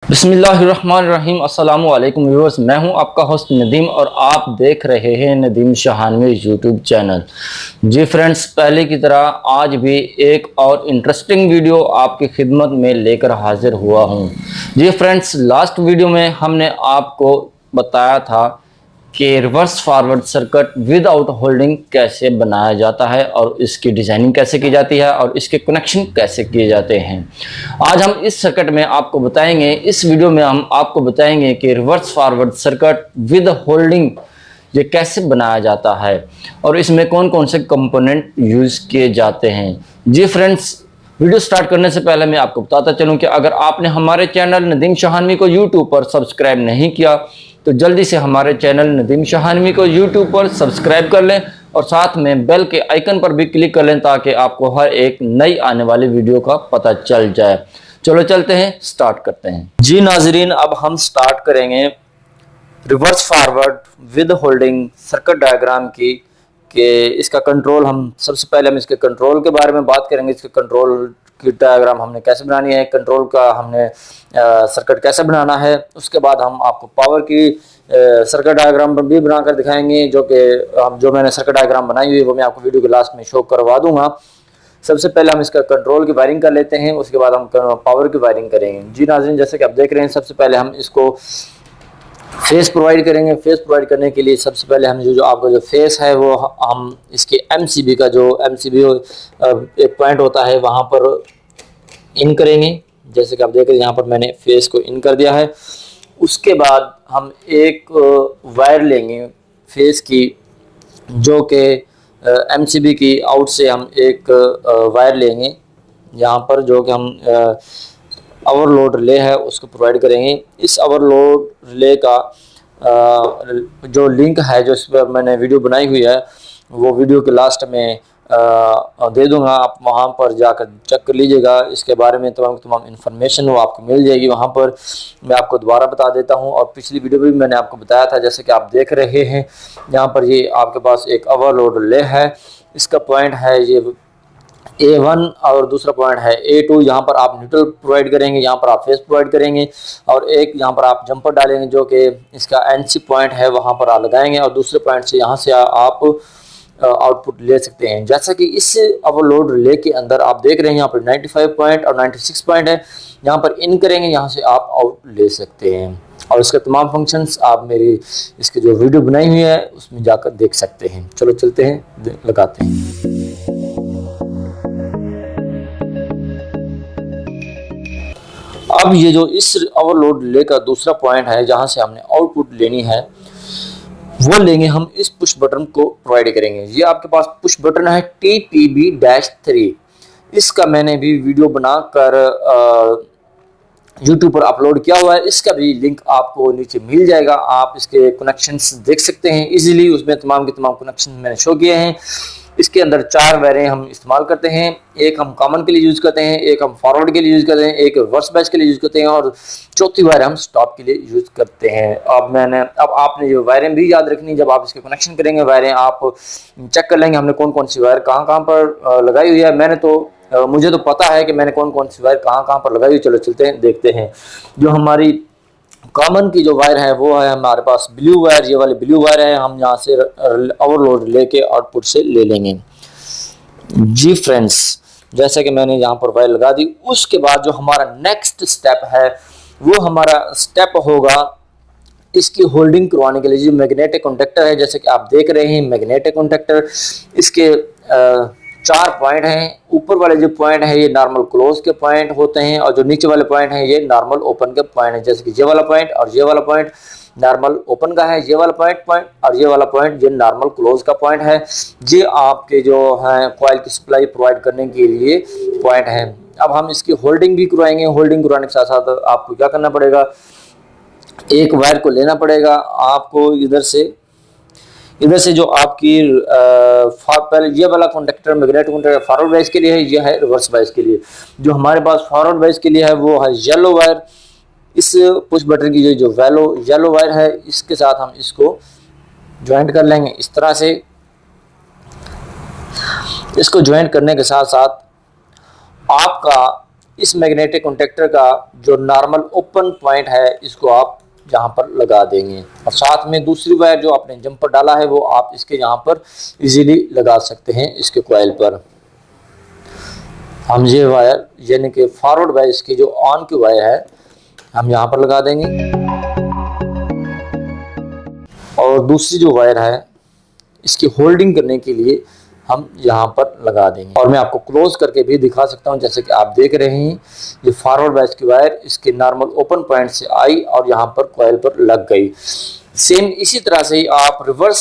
बिस्मिल्लाहिर्रहमानिर्रहीम। अस्सलामु अलैकुम व्यूअर्स, मैं हूं आपका होस्ट नदीम और आप देख रहे हैं नदीम शहानवी यूट्यूब चैनल। जी फ्रेंड्स, पहले की तरह आज भी एक और इंटरेस्टिंग वीडियो आपकी खिदमत में लेकर हाजिर हुआ हूं। जी फ्रेंड्स, लास्ट वीडियो में हमने आपको बताया था कि reverse forward circuit without holding कैसे बनाया जाता है और इसकी डिज़ाइनिंग कैसे की जाती है और इसके कनेक्शन कैसे किए जाते हैं। आज हम इस सर्किट में आपको बताएंगे, इस वीडियो में हम आपको बताएंगे कि reverse forward circuit with holding ये कैसे बनाया जाता है और इसमें कौन कौन से कंपोनेंट यूज़ किए जाते हैं। जी फ्रेंड्स, वीडियो स्टार्ट करने से पहले मैं आपको बताता चलूं कि अगर आपने हमारे चैनल नदीम शहानवी को यूट्यूब पर सब्सक्राइब नहीं किया तो जल्दी से हमारे चैनल नदीम शहानवी को यूट्यूब पर सब्सक्राइब कर लें और साथ में बेल के आइकन पर भी क्लिक कर लें ताकि आपको हर एक नई आने वाली वीडियो का पता चल जाए। चलो चलते हैं, स्टार्ट करते हैं। जी नाजरीन, अब हम स्टार्ट करेंगे reverse forward with holding circuit diagram की कि इसका कंट्रोल, हम सबसे पहले हम इसके कंट्रोल के बारे में बात करेंगे। इसके कंट्रोल की डायग्राम हमने कैसे बनानी है, कंट्रोल का हमने सर्किट कैसे बनाना है। उसके बाद हम आपको पावर की सर्किट डायग्राम भी बनाकर दिखाएंगे, जो मैंने सर्किट डायग्राम बनाई हुई है वो मैं आपको वीडियो के लास्ट में शो करवा दूंगा। सबसे पहले हम इसका कंट्रोल की वायरिंग कर लेते हैं, उसके बाद हम पावर की वायरिंग करेंगे। जी नाज़रीन, जैसे कि आप देख रहे हैं, सबसे पहले हम इसको फेस प्रोवाइड करेंगे। फेस प्रोवाइड करने के लिए सबसे पहले हम जो आपका जो फेस है वो हम इसके एमसीबी का जो एमसीबी एक पॉइंट होता है वहाँ पर इन करेंगे। जैसे कि आप देख रहे हैं यहाँ पर मैंने फेस को इन कर दिया है। उसके बाद हम एक वायर लेंगे फेस की, जो कि एमसीबी की आउट से हम एक वायर लेंगे यहाँ पर, जो कि हम ओवरलोड रिले है उसको प्रोवाइड करेंगे। इस ओवरलोड रिले का जो लिंक है, जो इस पर मैंने वीडियो बनाई हुई है, वो वीडियो के लास्ट में दे दूंगा। आप वहाँ पर जाकर चेक कर लीजिएगा। इसके बारे में तमाम इन्फॉर्मेशन वो आपको मिल जाएगी वहाँ पर। मैं आपको दोबारा बता देता हूँ, और पिछली वीडियो में भी मैंने आपको बताया था। जैसे कि आप देख रहे हैं यहाँ पर, ये आपके पास एक ओवरलोड रिले है। इसका पॉइंट है ये A1 और दूसरा पॉइंट है A2। यहाँ पर आप न्यूट्रल प्रोवाइड करेंगे, यहाँ पर आप फेस प्रोवाइड करेंगे, और एक यहाँ पर आप जंपर डालेंगे जो कि इसका NC पॉइंट है, वहाँ पर आप लगाएंगे, और दूसरे पॉइंट से यहाँ से आप आउटपुट ले सकते हैं। जैसा कि इस ओवरलोड रिले के अंदर आप देख रहे हैं यहाँ पर 95 पॉइंट और 96 पॉइंट है। यहाँ पर इन करेंगे, यहाँ से आप आउट ले सकते हैं, और इसके तमाम फंक्शंस आप मेरी इसकी जो वीडियो बनाई हुई है उसमें जाकर देख सकते हैं। चलो चलते हैं, लगाते हैं। अब ये जो इस ओवरलोड रिले का दूसरा पॉइंट है जहां से हमने आउटपुट लेनी है, वो लेंगे हम इस पुश बटन को प्रोवाइड करेंगे। ये आपके पास पुश बटन है TPB-3। इसका मैंने भी वीडियो बनाकर YouTube पर अपलोड किया हुआ है। इसका भी लिंक आपको नीचे मिल जाएगा। आप इसके कनेक्शंस देख सकते हैं इजीली। उसमें तमाम के तमाम कनेक्शन मैंने शो किए हैं। इसके अंदर 4 वायरें हम इस्तेमाल करते हैं। एक हम कॉमन के लिए यूज़ करते हैं, एक हम फॉरवर्ड के लिए यूज़ करते हैं, एक रिवर्स बैच के लिए यूज़ करते हैं, और चौथी वायर हम स्टॉप के लिए यूज़ करते हैं। अब आपने जो वायरें भी याद रखनी, जब आप इसके कनेक्शन करेंगे वायरें आप चेक कर लेंगे हमने कौन कौन सी वायर कहाँ कहाँ पर लगाई हुई है। मुझे तो पता है कि मैंने कौन कौन सी वायर कहाँ कहाँ पर लगाई हुई। चलो चलते हैं, देखते हैं। जो हमारी कॉमन की जो वायर है वो है हमारे पास ब्लू वायर। ये वाली ब्लू वायर है, हम यहाँ से ओवरलोड लेके आउटपुट से ले लेंगे। जी फ्रेंड्स, जैसे कि मैंने यहाँ पर वायर लगा दी, उसके बाद जो हमारा नेक्स्ट स्टेप है वो हमारा स्टेप होगा इसकी होल्डिंग करवाने के लिए। जो मैग्नेटिक कॉन्टेक्टर है, जैसे कि आप देख रहे हैं मैग्नेटिक कॉन्टेक्टर, इसके 4 पॉइंट हैं। ऊपर वाले जो पॉइंट है ये नॉर्मल क्लोज के पॉइंट होते हैं, और जो नीचे वाले पॉइंट हैं ये नॉर्मल ओपन के पॉइंट हैं। जैसे कि ये वाला पॉइंट और ये वाला पॉइंट नॉर्मल ओपन का है, ये वाला पॉइंट और ये वाला पॉइंट ये नॉर्मल क्लोज का पॉइंट है। ये आपके जो है कॉइल की सप्लाई प्रोवाइड करने के लिए पॉइंट है। अब हम इसकी होल्डिंग भी करवाएंगे। होल्डिंग करवाने के साथ साथ आपको क्या करना पड़ेगा, एक वायर को लेना पड़ेगा आपको इधर से। इधर से जो आपकी पहले ये वाला contactor magnetic contactor forward bias के लिए है, ये है रिवर्स बायस के लिए। जो हमारे पास फॉरवर्ड बायस के लिए है वो है येलो वायर। इस पुश बटन की जो येलो वायर है, इसके साथ हम इसको ज्वाइंट कर लेंगे इस तरह से। इसको ज्वाइंट करने के साथ साथ आपका इस मैग्नेटिक कॉन्टेक्टर का जो नॉर्मल ओपन पॉइंट है, इसको आप यहाँ पर लगा देंगे। और साथ में दूसरी वायर जो आपने जंपर डाला है वो आप इसके यहाँ पर इजीली लगा सकते हैं। इसके कॉइल पर हम ये वायर यानी कि फॉरवर्ड बायस की जो ऑन की वायर है हम यहाँ पर लगा देंगे, और दूसरी जो वायर है इसकी होल्डिंग करने के लिए हम यहाँ पर लगा देंगे। और मैं आपको क्लोज करके भी दिखा सकता हूँ, जैसे कि आप देख रहे हैं ये फॉरवर्ड बायस की वायर इसके नॉर्मल ओपन पॉइंट से आई और यहाँ पर कॉइल पर लग गई। सेम इसी तरह से आप रिवर्स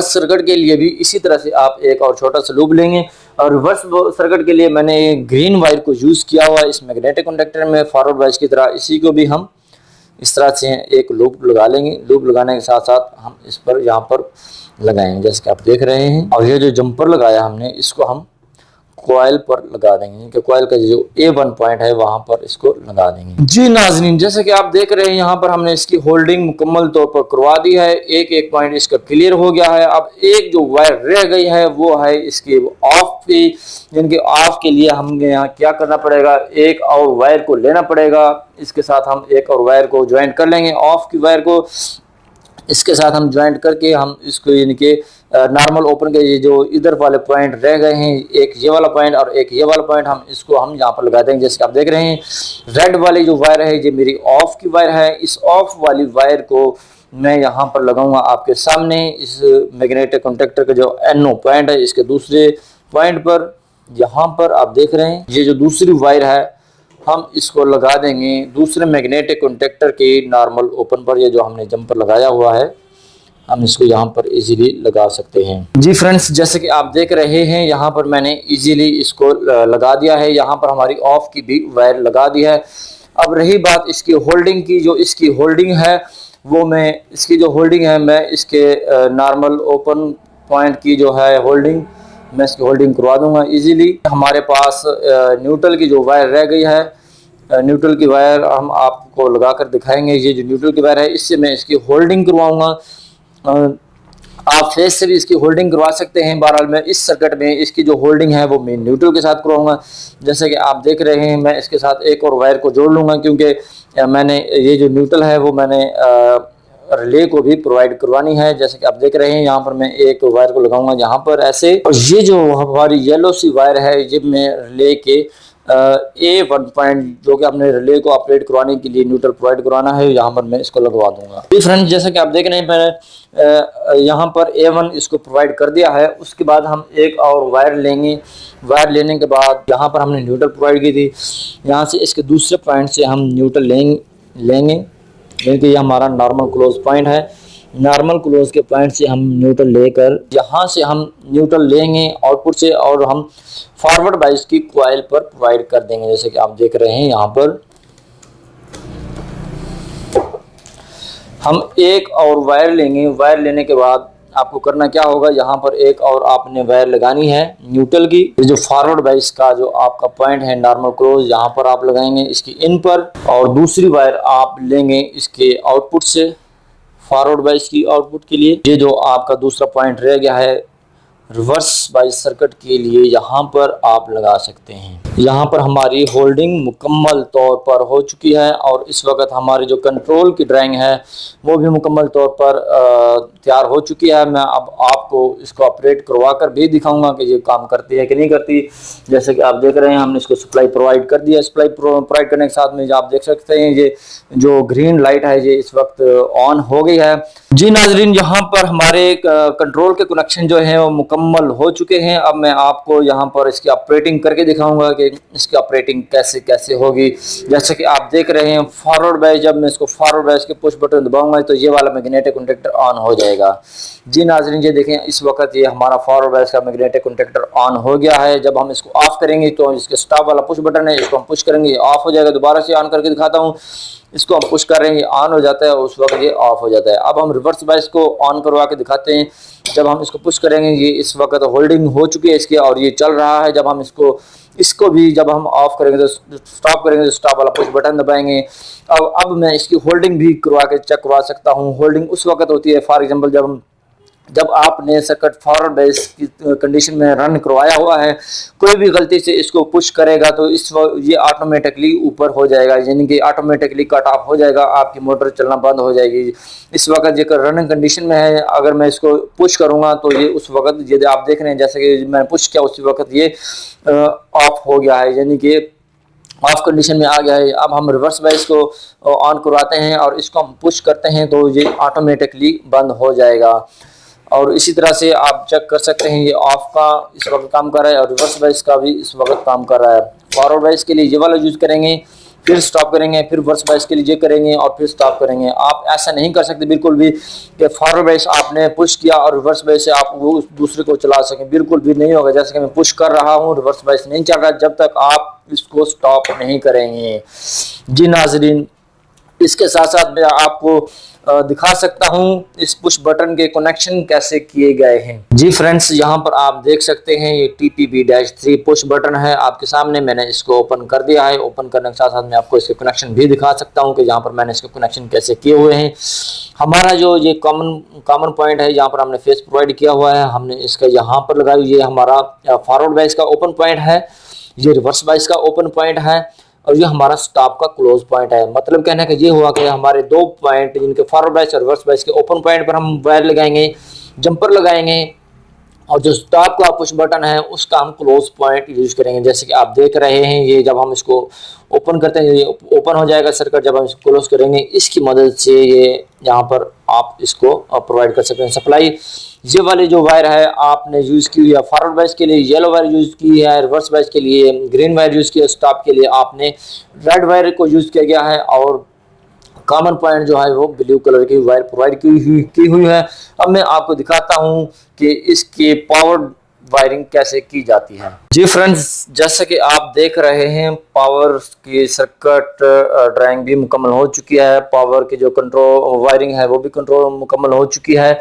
सर्किट के लिए भी इसी तरह से आप एक और छोटा सा लूप लेंगे। और रिवर्स सर्किट के लिए मैंने ग्रीन वायर को यूज किया हुआ इस मैग्नेटिक कॉन्टेक्टर में फॉरवर्ड बायस की तरह। इसी को भी हम इस तरह से एक लूप लगा लेंगे। लूप लगाने के साथ साथ हम इस पर यहाँ पर लगाएंगे जैसे कि आप देख रहे हैं। और ये जो जंपर लगाया हमने इसको हम कॉइल पर लगा देंगे, कि कॉइल का जो A1 पॉइंट है वहां पर इसको लगा देंगे। जी नाज़रीन, जैसे कि आप देख रहे हैं यहाँ पर हमने इसकी होल्डिंग मुकम्मल तौर पर करवा दी है। एक पॉइंट इसका क्लियर हो गया है। अब एक जो वायर रह गई है वो है इसके ऑफ की, जिनके ऑफ के लिए हमें यहाँ क्या करना पड़ेगा, एक और वायर को लेना पड़ेगा। इसके साथ हम एक और वायर को ज्वाइंट कर लेंगे। ऑफ की वायर को इसके साथ हम ज्वाइंट करके हम इसको यानी कि नॉर्मल ओपन के ये जो इधर वाले पॉइंट रह गए हैं, एक ये वाला पॉइंट और एक ये वाला पॉइंट, हम इसको हम यहाँ पर लगा देंगे। जैसे कि आप देख रहे हैं रेड वाली जो वायर है ये मेरी ऑफ की वायर है। इस ऑफ वाली वायर को मैं यहाँ पर लगाऊंगा आपके सामने इस मैग्नेटिक कॉन्टेक्टर का जो NO पॉइंट है इसके दूसरे पॉइंट पर। यहाँ पर आप देख रहे हैं ये जो दूसरी वायर है हम इसको लगा देंगे दूसरे मैग्नेटिक कॉन्टेक्टर के नॉर्मल ओपन पर। ये जो हमने जंपर लगाया हुआ है हम इसको यहाँ पर इजीली लगा सकते हैं। जी फ्रेंड्स, जैसे कि आप देख रहे हैं यहाँ पर मैंने इजीली इसको लगा दिया है। यहाँ पर हमारी ऑफ की भी वायर लगा दी है। अब रही बात इसकी होल्डिंग की, जो इसकी होल्डिंग है वो मैं इसके नॉर्मल ओपन पॉइंट की जो है होल्डिंग, मैं इसकी होल्डिंग करवा दूंगा इजीली। हमारे पास न्यूट्रल की जो वायर रह गई है, न्यूट्रल की वायर हम आपको लगा कर दिखाएंगे। ये जो न्यूट्रल की वायर है इससे मैं इसकी होल्डिंग करवाऊंगा। आप फेस से भी इसकी होल्डिंग करवा सकते हैं। बहरहाल मैं इस सर्किट में इसकी जो होल्डिंग है वो मैं न्यूट्रल के साथ करवाऊंगा। जैसे कि आप देख रहे हैं मैं इसके साथ एक और वायर को जोड़ लूँगा, क्योंकि मैंने ये जो न्यूट्रल है वो मैंने रिले को भी प्रोवाइड करवानी है। जैसे कि आप देख रहे हैं यहाँ पर मैं एक वायर को लगाऊंगा यहाँ पर ऐसे। और ये जो हमारी येलो सी वायर है ये मैं रिले के A1 पॉइंट जो कि आपने रिले को ऑपरेट करवाने के लिए न्यूट्रल प्रोवाइड करवाना है, यहाँ पर मैं इसको लगवा दूंगा। फ्रेंड्स, जैसा कि आप देख रहे हैं मैंने यहाँ पर A1 इसको प्रोवाइड कर दिया है। उसके बाद हम एक और वायर लेंगे। वायर लेने के बाद यहाँ पर हमने न्यूट्रल प्रोवाइड की थी, यहाँ से इसके दूसरे पॉइंट से हम न्यूट्रल लेंगे क्योंकि ये हमारा नॉर्मल क्लोज पॉइंट है। नॉर्मल क्लोज के पॉइंट से हम न्यूट्रल लेकर यहाँ से हम न्यूट्रल लेंगे आउटपुट से, और हम फॉरवर्ड बायस की कॉइल पर प्रोवाइड कर देंगे। जैसे कि आप देख रहे हैं यहाँ पर हम एक और वायर लेंगे। वायर लेने के बाद आपको करना क्या होगा, यहाँ पर एक और आपने वायर लगानी है न्यूट्रल की। ये जो फॉरवर्ड बायस का जो आपका पॉइंट है नॉर्मल क्लोज, यहाँ पर आप लगाएंगे इसकी इन पर, और दूसरी वायर आप लेंगे इसके आउटपुट से फॉरवर्ड बायस की आउटपुट के लिए। ये जो आपका दूसरा पॉइंट रह गया है रिवर्स बायस सर्किट के लिए, यहाँ पर आप लगा सकते हैं। यहाँ पर हमारी होल्डिंग मुकम्मल तौर पर हो चुकी है, और इस वक्त हमारी जो कंट्रोल की ड्राइंग है वो भी मुकम्मल तौर पर तैयार हो चुकी है। मैं अब आपको इसको ऑपरेट करवा कर भी दिखाऊंगा कि ये काम करती है कि नहीं करती। जैसे कि आप देख रहे हैं हमने इसको सप्लाई प्रोवाइड कर दिया। सप्लाई प्रोवाइड करने के साथ में आप देख सकते हैं ये जो ग्रीन लाइट है ये इस वक्त ऑन हो गई है। जी नाजरीन, यहाँ पर हमारे कंट्रोल के कनेक्शन जो है वो मुकम्मल हो चुके हैं। अब मैं आपको यहाँ पर इसकी ऑपरेटिंग करके दिखाऊंगा कि इसकी ऑपरेटिंग कैसे कैसे होगी। जैसे कि आप देख रहे हैं फॉरवर्ड बायस, जब मैं इसको फॉरवर्ड बायस के पुश बटन दबाऊंगा तो ये वाला मैग्नेटिक कॉन्टेक्टर ऑन हो जाएगा। जी नाजरीन, ये देखें इस वक्त ये हमारा फॉरवर्ड बायस का मैग्नेटिक कॉन्टेक्टर ऑन हो गया है। जब हम इसको ऑफ करेंगे तो इसके स्टॉप वाला पुश बटन है, इसको हम पुश करेंगे ऑफ हो जाएगा। दोबारा से ऑन करके दिखाता हूँ। इसको हम पुश कर रहे हैं, ये ऑन हो जाता है, उस वक्त ये ऑफ हो जाता है। अब हम रिवर्स बायस को ऑन करवा के दिखाते हैं। जब हम इसको पुश करेंगे, ये इस वक्त होल्डिंग हो चुकी है इसकी और ये चल रहा है। जब हम इसको भी जब हम ऑफ करेंगे तो स्टॉप करेंगे तो स्टॉप वाला पुश बटन दबाएंगे। अब मैं इसकी होल्डिंग भी करवा के चेक करवा सकता हूँ। होल्डिंग उस वक्त होती है, फॉर एग्जांपल जब आपने सर्किट फॉरवर्ड बेस की कंडीशन में रन करवाया हुआ है, कोई भी गलती से इसको पुश करेगा तो ये ऑटोमेटिकली ऊपर हो जाएगा, यानी कि ऑटोमेटिकली कट ऑफ हो जाएगा, आपकी मोटर चलना बंद हो जाएगी। इस वक्त ये रनिंग कंडीशन में है, अगर मैं इसको पुश करूंगा तो ये उस वक्त ये आप देख रहे हैं जैसे कि मैंने पुश किया उसी वक्त ये ऑफ हो गया है, यानी कि ऑफ कंडीशन में आ गया है। अब हम रिवर्स बायस को ऑन करवाते हैं और इसको हम पुश करते हैं तो ये ऑटोमेटिकली बंद हो जाएगा। और इसी तरह से आप चेक कर सकते हैं, ये ऑफ का इस वक्त काम कर रहा है और रिवर्स बायस का भी इस वक्त काम कर रहा है। फॉरवर्ड बायस के लिए ये वाला यूज करेंगे, फिर स्टॉप करेंगे, फिर रिवर्स बायस के लिए ये करेंगे और फिर स्टॉप करेंगे। आप ऐसा नहीं कर सकते बिल्कुल भी कि फॉरवर्ड बायस आपने पुश किया और रिवर्स बायस से आप वो दूसरे को चला सकें, बिल्कुल भी नहीं होगा। जैसे कि मैं पुश कर रहा हूँ, रिवर्स बायस नहीं चल रहा जब तक आप इसको स्टॉप नहीं करेंगे। जी नाज़रीन, इसके साथ साथ मैं आपको दिखा सकता हूं इस पुश बटन के कनेक्शन कैसे किए गए हैं। जी फ्रेंड्स, यहां पर आप देख सकते हैं ये TPB-3 पुश बटन है आपके सामने। मैंने इसको ओपन कर दिया है। ओपन करने के साथ साथ मैं आपको इसके कनेक्शन भी दिखा सकता हूं कि यहाँ पर मैंने इसके कनेक्शन कैसे किए हुए हैं। हमारा जो ये कॉमन पॉइंट है, यहाँ पर हमने फेस प्रोवाइड किया हुआ है, हमने इसका यहाँ पर लगाया। ये हमारा फॉरवर्ड बायस का ओपन पॉइंट है, ये रिवर्स बायस का ओपन पॉइंट है और ये हमारा स्टॉप का क्लोज पॉइंट है। मतलब कहने का ये हुआ कि हमारे दो पॉइंट, जिनके फॉरवर्ड बायस और रिवर्स बायस के ओपन पॉइंट पर हम वायर लगाएंगे, जंपर लगाएंगे और जो स्टॉप का पुश बटन है उसका हम क्लोज पॉइंट यूज करेंगे। जैसे कि आप देख रहे हैं, ये जब हम इसको ओपन करते हैं ये ओपन हो जाएगा सर्किट। जब हम इसको क्लोज करेंगे इसकी मदद से ये यहाँ पर आप इसको प्रोवाइड कर सकते हैं सप्लाई। ये वाली जो वायर है आपने यूज की हुई है फॉरवर्ड बायस के लिए, येलो वायर यूज की है, रिवर्स बायस के लिए ग्रीन वायर यूज किया, स्टॉप के लिए आपने रेड वायर को यूज किया गया है और कॉमन पॉइंट जो है वो ब्लू कलर की वायर प्रोवाइड की हुई है। अब मैं आपको दिखाता हूं कि इसकी पावर वायरिंग कैसे की जाती है। जी फ्रेंड्स, जैसे कि आप देख रहे हैं, पावर की सर्किट ड्राइंग भी मुकम्मल हो चुकी है। पावर की जो कंट्रोल वायरिंग है वो भी कंट्रोल मुकम्मल हो चुकी है।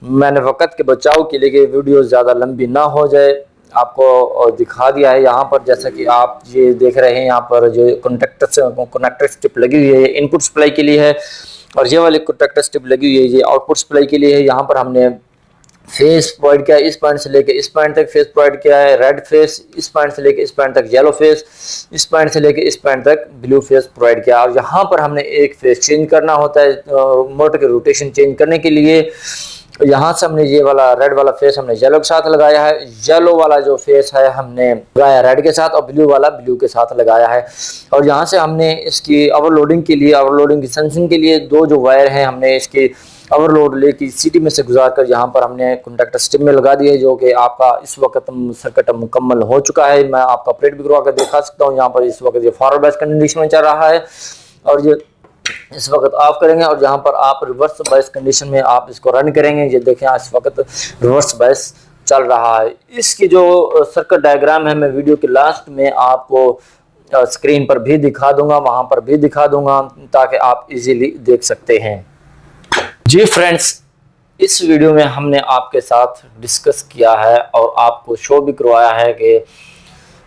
मैंने वक्त के बचाव के लिए वीडियो ज़्यादा लंबी ना हो जाए आपको दिखा दिया है। यहाँ पर जैसा कि आप ये देख रहे हैं, यहाँ पर जो कनेक्टर स्ट्रिप लगी हुई है ये इनपुट सप्लाई के लिए है और ये वाली कनेक्टर स्ट्रिप लगी हुई है ये आउटपुट सप्लाई के लिए है। यहाँ पर हमने फेस प्रोवाइड किया है, इस पॉइंट से लेके इस पॉइंट तक फेस प्रोवाइड किया है, रेड फेस इस पॉइंट से लेके इस पॉइंट तक, येलो फेस इस पॉइंट से लेके इस पॉइंट तक ब्लू फेस प्रोवाइड किया। और यहाँ पर हमने एक फेस चेंज करना होता है मोटर के रोटेशन चेंज करने के लिए। यहाँ से हमने ये वाला रेड वाला फेस हमने येलो के साथ लगाया है, येलो वाला जो फेस है हमने लगाया रेड के साथ और ब्लू वाला ब्लू के साथ लगाया है। और यहाँ से हमने इसकी ओवरलोडिंग के लिए, ओवरलोडिंग की सेंसिंग के लिए दो जो वायर हैं हमने इसकी ओवरलोड लेके सिटी में से गुजार कर यहाँ पर हमने कंडक्टर स्ट्रिप में लगा दिए, जो कि आपका इस वक्त सर्किट मुकम्मल हो चुका है। मैं आपका ऑपरेट भी करवा कर दिखा सकता हूँ। यहाँ पर इस वक्त ये फॉरवर्ड बायस कंडीशन में चल रहा है और ये इस वक्त ऑफ करेंगे और यहाँ पर आप रिवर्स बायस कंडीशन में आप इसको रन करेंगे। ये देखें इस वक्त रिवर्स बायस चल रहा है। इसकी जो सर्किट डायग्राम है मैं वीडियो के लास्ट में आपको स्क्रीन पर भी दिखा दूंगा, वहां पर भी दिखा दूंगा ताकि आप इजीली देख सकते हैं। जी फ्रेंड्स, इस वीडियो में हमने आपके साथ डिस्कस किया है और आपको शो भी करवाया है कि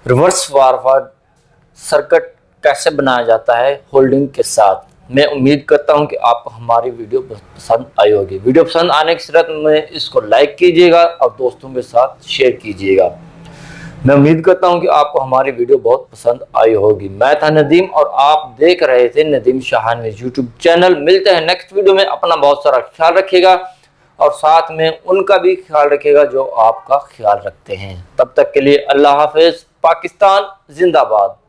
रिवर्स फॉरवर्ड सर्किट कैसे बनाया जाता है होल्डिंग के साथ। मैं उम्मीद करता हूं कि आपको हमारी वीडियो बहुत पसंद आई होगी। वीडियो पसंद आने की सूरत में इसको लाइक कीजिएगा और दोस्तों के साथ शेयर कीजिएगा। मैं उम्मीद करता हूं कि आपको हमारी वीडियो बहुत पसंद आई होगी। मैं था नदीम और आप देख रहे थे नदीम शाहानवी यूट्यूब चैनल। मिलते हैं नेक्स्ट वीडियो में। अपना बहुत सारा ख्याल रखिएगा और साथ में उनका भी ख्याल रखिएगा जो आपका ख्याल रखते हैं। तब तक के लिए अल्लाह हाफिज। पाकिस्तान जिंदाबाद।